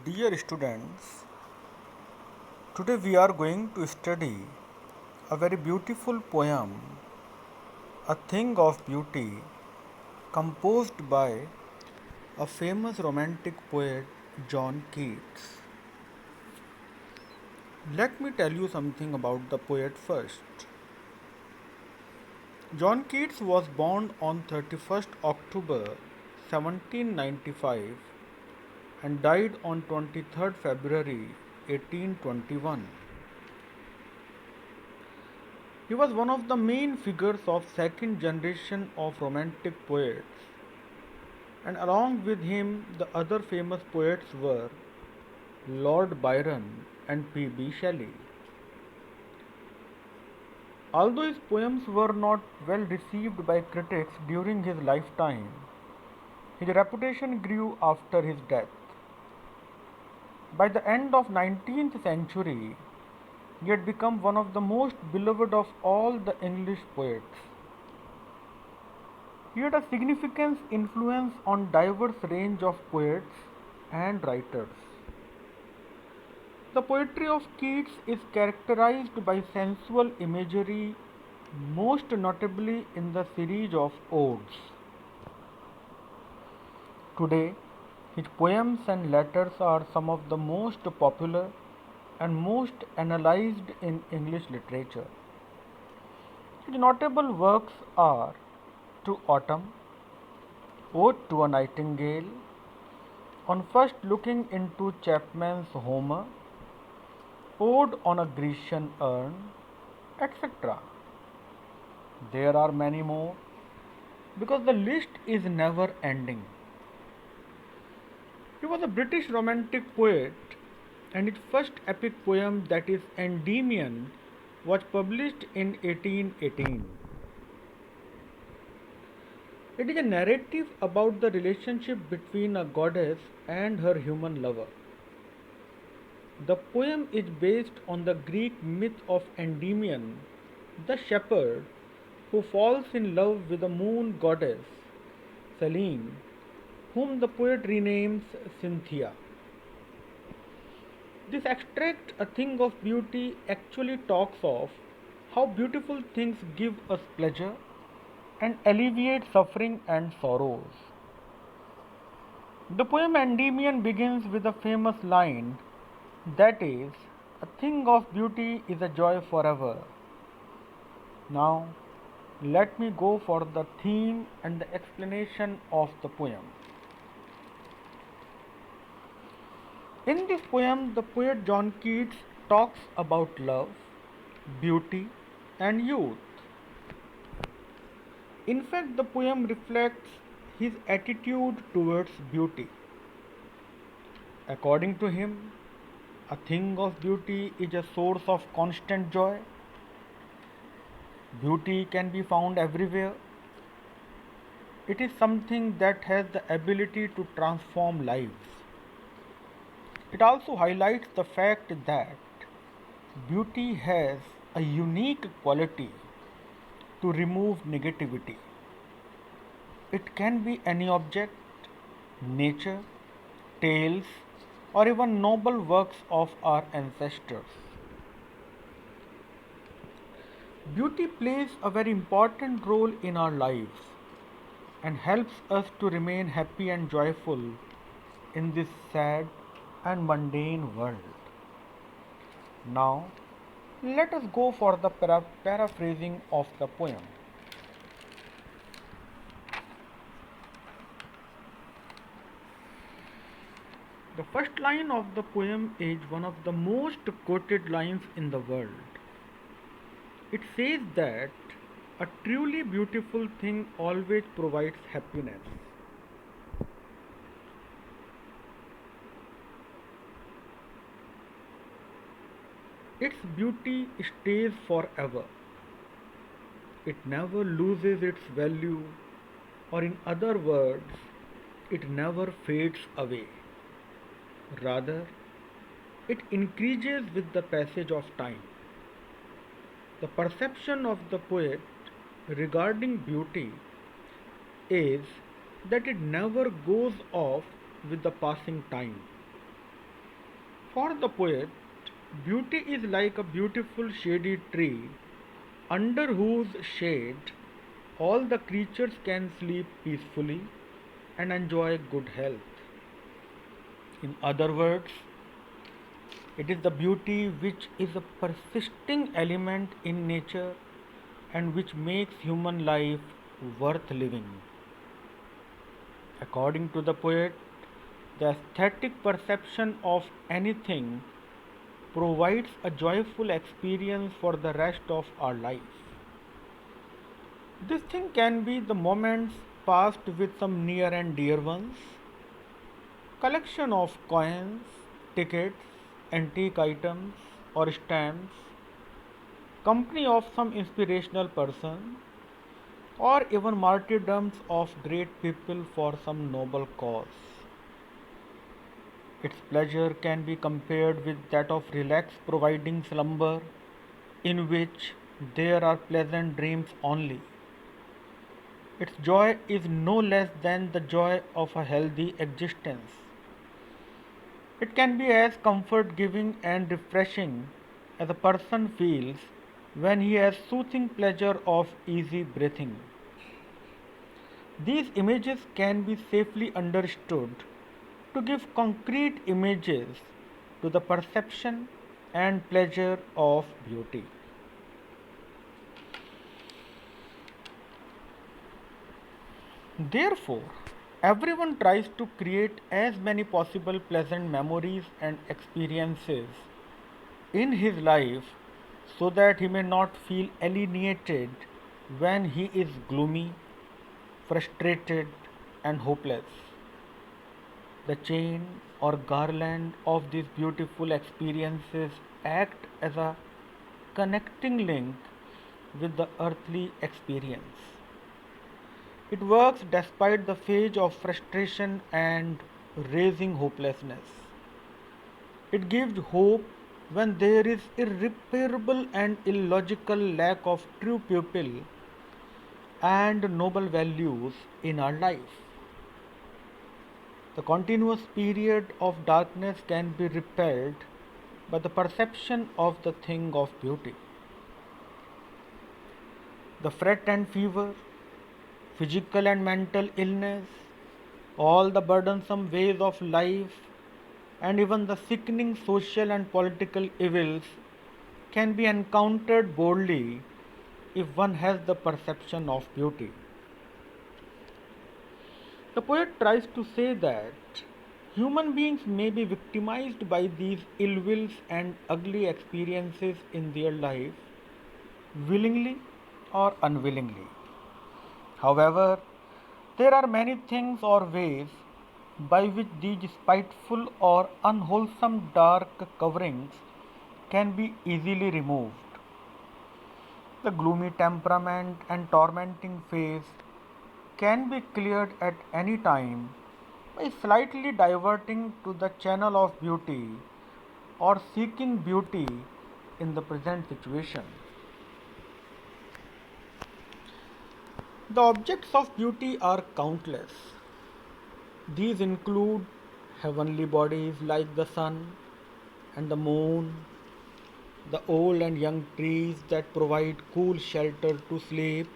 Dear students, today we are going to study a very beautiful poem, A Thing of Beauty, composed by a famous romantic poet, John Keats. Let me tell you something about the poet first. John Keats was born on 31st October 1795 and died on 23rd February 1821. He was one of the main figures of second generation of romantic poets, and along with him the other famous poets were Lord Byron and P.B. Shelley. Although his poems were not well received by critics during his lifetime, his reputation grew after his death. By the end of 19th century, he had become one of the most beloved of all the English poets. He had a significant influence on diverse range of poets and writers. The poetry of Keats is characterized by sensual imagery, most notably in the series of odes. Today, his poems and letters are some of the most popular and most analyzed in English literature. His notable works are To Autumn, Ode to a Nightingale, On First Looking into Chapman's Homer, Ode on a Grecian Urn, etc. There are many more because the list is never ending. He was a British romantic poet, and his first epic poem, that is Endymion, was published in 1818. It is a narrative about the relationship between a goddess and her human lover. The poem is based on the Greek myth of Endymion, the shepherd who falls in love with the moon goddess Selene, whom the poet renames Cynthia. This extract, A Thing of Beauty, actually talks of how beautiful things give us pleasure and alleviate suffering and sorrows. The poem Endymion begins with a famous line, that is, a thing of beauty is a joy forever. Now, let me go for the theme and the explanation of the poem. In this poem, the poet John Keats talks about love, beauty, and youth. In fact, the poem reflects his attitude towards beauty. According to him, a thing of beauty is a source of constant joy. Beauty can be found everywhere. It is something that has the ability to transform lives. It also highlights the fact that beauty has a unique quality to remove negativity. It can be any object, nature, tales, or even noble works of our ancestors. Beauty plays a very important role in our lives and helps us to remain happy and joyful in this sad and mundane world. Now, let us go for the paraphrasing of the poem. The first line of the poem is one of the most quoted lines in the world. It says that a truly beautiful thing always provides happiness. Its beauty stays forever. It never loses its value, or in other words, it never fades away. Rather, it increases with the passage of time. The perception of the poet regarding beauty is that it never goes off with the passing time. For the poet, beauty is like a beautiful shady tree under whose shade all the creatures can sleep peacefully and enjoy good health. In other words, it is the beauty which is a persisting element in nature and which makes human life worth living. According to the poet, the aesthetic perception of anything provides a joyful experience for the rest of our life. This thing can be the moments passed with some near and dear ones, collection of coins, tickets, antique items or stamps, company of some inspirational person, or even martyrdoms of great people for some noble cause. Its pleasure can be compared with that of relax providing slumber, in which there are pleasant dreams only. Its joy is no less than the joy of a healthy existence. It can be as comfort giving and refreshing as a person feels when he has soothing pleasure of easy breathing. These images can be safely understood to give concrete images to the perception and pleasure of beauty. Therefore, everyone tries to create as many possible pleasant memories and experiences in his life so that he may not feel alienated when he is gloomy, frustrated, and hopeless. The chain or garland of these beautiful experiences act as a connecting link with the earthly experience. It works despite the phase of frustration and raising hopelessness. It gives hope when there is irreparable and illogical lack of true pupil and noble values in our life. The continuous period of darkness can be repelled by the perception of the thing of beauty. The fret and fever, physical and mental illness, all the burdensome ways of life, and even the sickening social and political evils can be encountered boldly if one has the perception of beauty. The poet tries to say that human beings may be victimized by these ill wills and ugly experiences in their life, willingly or unwillingly. However, there are many things or ways by which these spiteful or unwholesome dark coverings can be easily removed. The gloomy temperament and tormenting face can be cleared at any time by slightly diverting to the channel of beauty or seeking beauty in the present situation. The objects of beauty are countless. These include heavenly bodies like the sun and the moon, the old and young trees that provide cool shelter to sleep,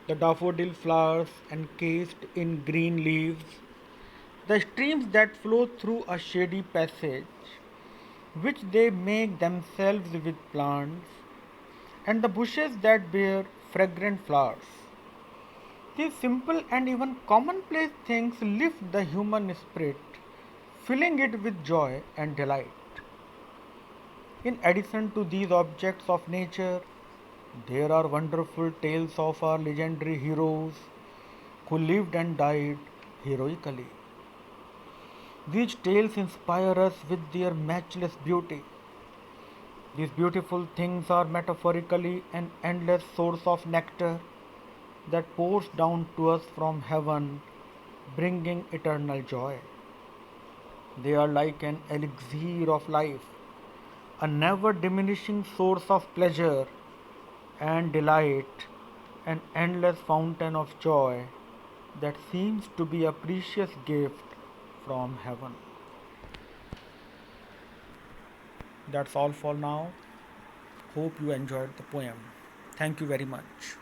the daffodil flowers encased in green leaves, the streams that flow through a shady passage, which they make themselves with plants, and the bushes that bear fragrant flowers. These simple and even commonplace things lift the human spirit, filling it with joy and delight. In addition to these objects of nature, there are wonderful tales of our legendary heroes who lived and died heroically. These tales inspire us with their matchless beauty. These beautiful things are metaphorically an endless source of nectar that pours down to us from heaven, bringing eternal joy. They are like an elixir of life, a never diminishing source of pleasure and delight, an endless fountain of joy that seems to be a precious gift from heaven. That's all for now. Hope you enjoyed the poem. Thank you very much.